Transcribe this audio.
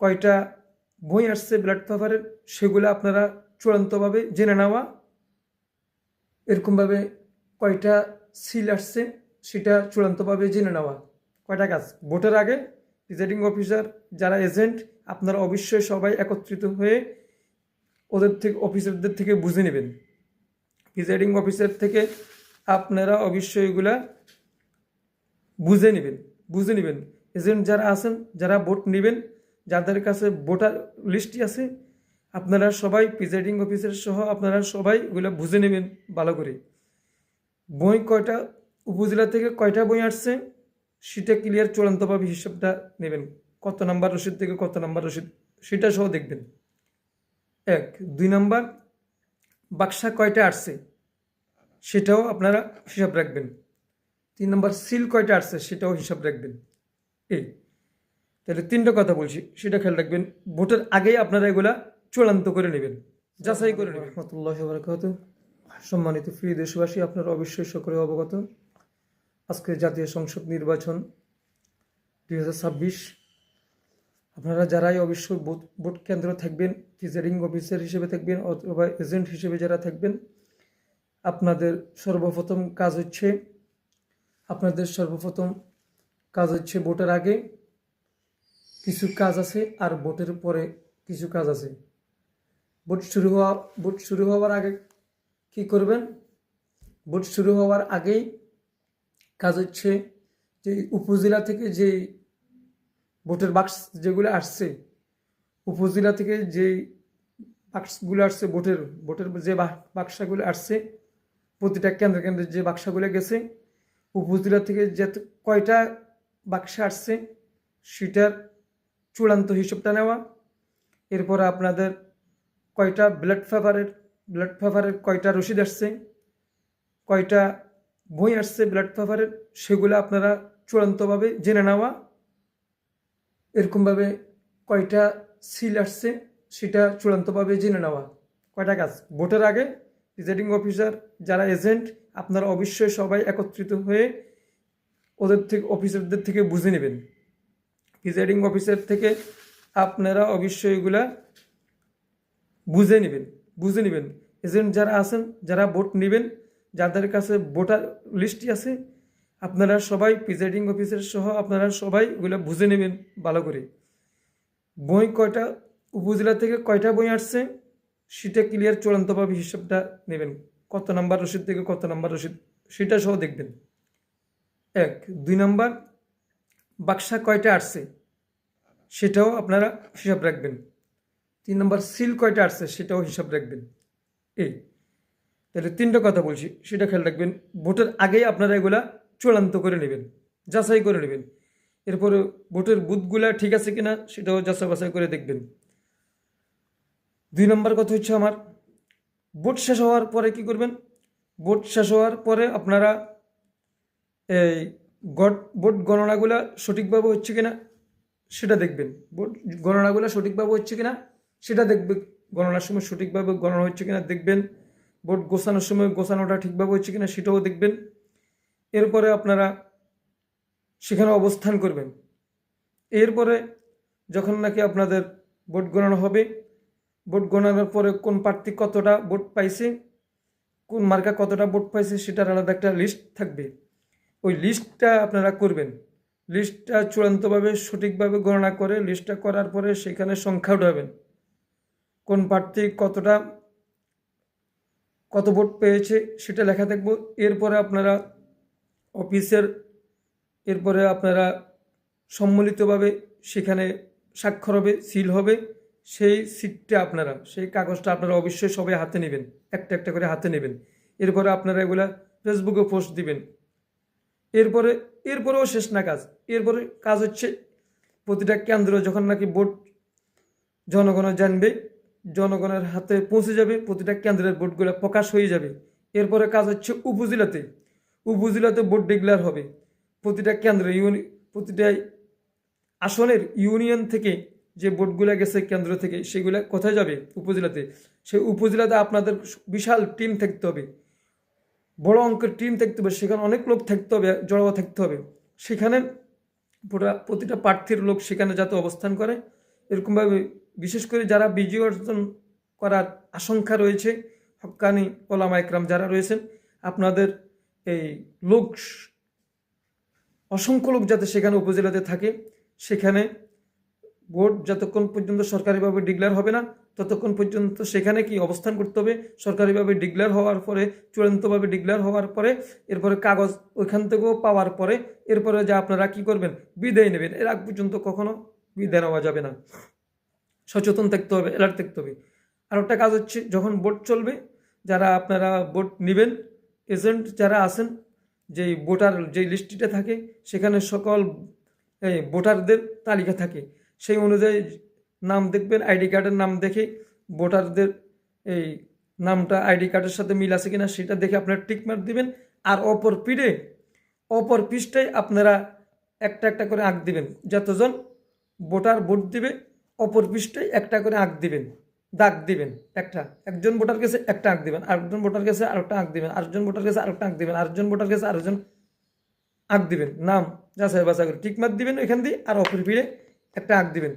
কয়টা বই আসছে ব্যালট পেপারের সেগুলো আপনারা চূড়ান্তভাবে জেনে নেওয়া, এরকমভাবে কয়টা সিল আসছে সেটা চূড়ান্তভাবে জেনে নেওয়া। কয়টা কাজ ভোটের আগে প্রিজাইডিং অফিসার যারা এজেন্ট আপনারা অবশ্যই সবাই একত্রিত হয়ে ওদের থেকে অফিসারদের থেকে বুঝে নেবেন। প্রিজাইডিং অফিসার থেকে আপনারা অবশ্যই এগুলা বুঝে নেবেন। এজেন্ট যারা আছেন, যারা ভোট নেবেন, যাদের কাছে ভোটার লিস্টটি আছে, আপনারা সবাই প্রিজাইডিং অফিসার সহ আপনারা সবাই এগুলো বুঝে নেবেন ভালো করে। বই কয়টা উপজেলা থেকে কয়টা বই আসছে সেটা ক্লিয়ার চূড়ান্তভাবে হিসাবটা নেবেন। কত নাম্বার রসিদ থেকে কত নাম্বার রসিদ সেটা সহ দেখবেন। 1 2 নাম্বার বাক্সা কয়টা আসছে সেটাও আপনারা হিসাব রাখবেন। 3 নম্বর সিল কয়টা আসছে সেটাও হিসাব রাখবেন। এই তাহলে 3টা কথা বলছি, সেটা খেয়াল রাখবেন। ভোটের আগেই আপনারা এগুলা চূড়ান্ত করে নেবেন, যাচাই করে নেবেন। রহমতুল্লাহি ওয়া বারাকাতুহু। সম্মানিত প্রিয় দেশবাসী, আপনারা অবশ্যই সকলে অবগত, আজকে জাতীয় সংসদ নির্বাচন 2026। আপনারা যারাই অবশ্যই ভোট কেন্দ্র থাকবেন, প্রিজাইডিং অফিসার হিসেবে থাকবেন অথবা এজেন্ট হিসেবে যারা থাকবেন, আপনাদের সর্বপ্রথম কাজ হচ্ছে ভোটের আগে কিছু কাজ আছে আর ভোটের পরে কিছু কাজ আছে। ভোট শুরু হওয়ার আগে কি করবেন? ভোট শুরু হওয়ার আগেই কাজ হচ্ছে যে উপজেলা থেকে যে ভোটের বাক্স যেগুলো আসছে, উপজেলা থেকে যে বাক্সগুলো আসছে, ভোটের যে বাক্সগুলো আসছে, প্রতিটা কেন্দ্রে যে বাক্সগুলো গেছে, উপজেলা থেকে যে কয়টা বাক্স আসছে সেটার চূড়ান্ত হিসাবটা নেওয়া। এরপরে আপনাদের কয়টা ব্যালট পেপারের কয়টা রসিদ আসছে, কয়টা বই আসছে ব্যালট পেপারের সেগুলো আপনারা চূড়ান্তভাবে জেনে নেওয়া। এরকমভাবে কয়টা সিল আসছে সেটা চূড়ান্তভাবে জেনে নেওয়া। কয়টা কাজ ভোটের আগে প্রিজাইডিং অফিসার যারা এজেন্ট আপনারা অবশ্যই সবাই একত্রিত হয়ে ওদের থেকে অফিসারদের থেকে বুঝে নেবেন। প্রিজাইডিং অফিসার থেকে আপনারা অবশ্যই এগুলা বুঝে নেবেন। এজেন্ট যারা আছেন, যারা ভোট নেবেন, যাদের কাছে ভোটার লিস্টটি আছে, আপনারা সবাই প্রিজাইডিং অফিসার সহ আপনারা সবাই এগুলো বুঝে নেবেন ভালো করে। বই কয়টা উপজেলা থেকে কয়টা বই আসছে সেটা ক্লিয়ার চূড়ান্তভাবে হিসাবটা নেবেন। কত নাম্বার রসিদ থেকে কত নাম্বার রসিদ সেটা সহ দেখবেন। 1 2 নাম্বার বাক্সা কয়টা আসছে সেটাও আপনারা হিসাব রাখবেন। 3 নম্বর সিল কয়টা আসছে সেটাও হিসাব রাখবেন। এই তাহলে 3টা কথা বলছি, সেটা খেয়াল রাখবেন। ভোটের আগেই আপনারা এগুলা চূড়ান্ত করে নেবেন, যাচাই করে নেবেন। এরপরে ভোটের বুথগুলা ঠিক আছে কিনা সেটাও যাচাই বাছাই করে দেখবেন। 2 নম্বর কথা হচ্ছে আমার, ভোট শেষ হওয়ার পরে কি করবেন? ভোট শেষ হওয়ার পরে আপনারা এই ভোট গণনাগুলা সঠিকভাবে হচ্ছে কিনা সেটা দেখবেন। ভোট গণনাগুলো সঠিকভাবে হচ্ছে কিনা সেটা দেখবেন। গণনার সময় সঠিকভাবে গণনা হচ্ছে কিনা দেখবেন। ভোট গোছানোর সময় গোছানোটা ঠিকভাবে হচ্ছে কিনা সেটাও দেখবেন। এরপরে আপনারা সেখানে অবস্থান করবেন। এরপরে যখন নাকি আপনাদের ভোট গণনা হবে, ভোট গণনার পরে কোন প্রার্থী কতটা ভোট পাইছে, কোন মার্কা কতটা ভোট পাইছে সেটার আলাদা একটা লিস্ট থাকবে। ওই লিস্টটা আপনারা করবেন। লিস্টটা চূড়ান্তভাবে সঠিকভাবে গণনা করে লিস্টটা করার পরে সেখানে সংখ্যা উঠাবেন, কোন প্রার্থী কত ভোট পেয়েছে সেটা লেখা থাকবে। এরপরে আপনারা সম্মিলিতভাবে সেখানে স্বাক্ষর হবে, সিল হবে। সেই কাগজটা আপনারা অবশ্যই সবাই হাতে নেবেন, একটা করে হাতে নেবেন। এরপরে আপনারা এগুলা ফেসবুকে পোস্ট দিবেন। এরপরেও শেষ না কাজ। এরপরে কাজ হচ্ছে প্রতিটা কেন্দ্র যখন নাকি ভোট জনগণ জানবে, জনগণের হাতে পৌঁছে যাবে, প্রতিটা কেন্দ্রের ভোটগুলো প্রকাশ হয়ে যাবে। এরপরে কাজ হচ্ছে উপজেলাতে ভোট ডিক্লেয়ার হবে। প্রতিটা কেন্দ্রে প্রতিটা আসনের ইউনিয়ন থেকে যে ভোটগুলো গেছে কেন্দ্র থেকে সেগুলো কোথায় যাবে? উপজেলাতে। সেই উপজেলাতে আপনাদের বিশাল টিম থাকতে হবে, বড় অঙ্কের টিম থাকতে হবে, সেখানে অনেক লোক থাকতে হবে, জড়ো থাকতে হবে। সেখানে প্রতিটা প্রার্থীর লোক সেখানে যাতে অবস্থান করে এরকমভাবে বিশেষ করে যারা বিজয় অর্জন করার আশঙ্কা রয়েছে, হক্কানি ওলামা একরাম যারা রয়েছেন, আপনাদের এই লোক অসংখ্য লোক যাতে সেখানে উপজেলাতে থাকে, সেখানে ভোট যতক্ষণ পর্যন্ত সরকারিভাবে ডিক্লেয়ার হবে না ততক্ষণ পর্যন্ত সেখানে কি অবস্থান করতে হবে। সরকারিভাবে ডিক্লেয়ার হওয়ার পরে, চূড়ান্তভাবে ডিক্লেয়ার হওয়ার পরে, এরপরে কাগজ ওইখান থেকেও পাওয়ার পরে এরপরে যে আপনারা কি করবেন, বিদায় নেবেন। এর আগ পর্যন্ত কখনো বিদায় নেওয়া যাবে না। সচেতন থাকতে হবে, অ্যালার্ট থাকতে হবে। আর একটা কাজ হচ্ছে, যখন ভোট চলবে, যারা আপনারা ভোট নেবেন, এজেন্ট যারা আছেন, যেই ভোটার যেই লিস্টটিতে থাকে সেখানে সকল এই ভোটারদের তালিকা থাকে, সেই অনুযায়ী নাম দেখবেন, আইডি কার্ডের নাম দেখে ভোটারদের এই নামটা আইডি কার্ডের সাথে মিল আছে কিনা সেটা দেখে আপনারা টিক মার্ক দিবেন। আর অপর পৃষ্ঠায় আপনারা একটা একটা করে আঁক দিবেন। যতজন ভোটার ভোট দিবে অপর পৃষ্ঠায় একটা করে আঁক দিবেন, দাগ দিবেন। একজন ভোটার কাছে একটা আঁক দিবেন, আরেকজন ভোটার কাছে আরেকটা আঁক দিবেন, আরেকজন ভোটার কাছে আরেকটা আঁক দিবেন, আরেকজন ভোটার কাছে আরেকজন আঁক দিবেন। নাম যাচাই বাছাই করে টিক মার্ক দিবেন এখান দিয়ে, আর অপর ফিরে একটা আঁক দিবেন।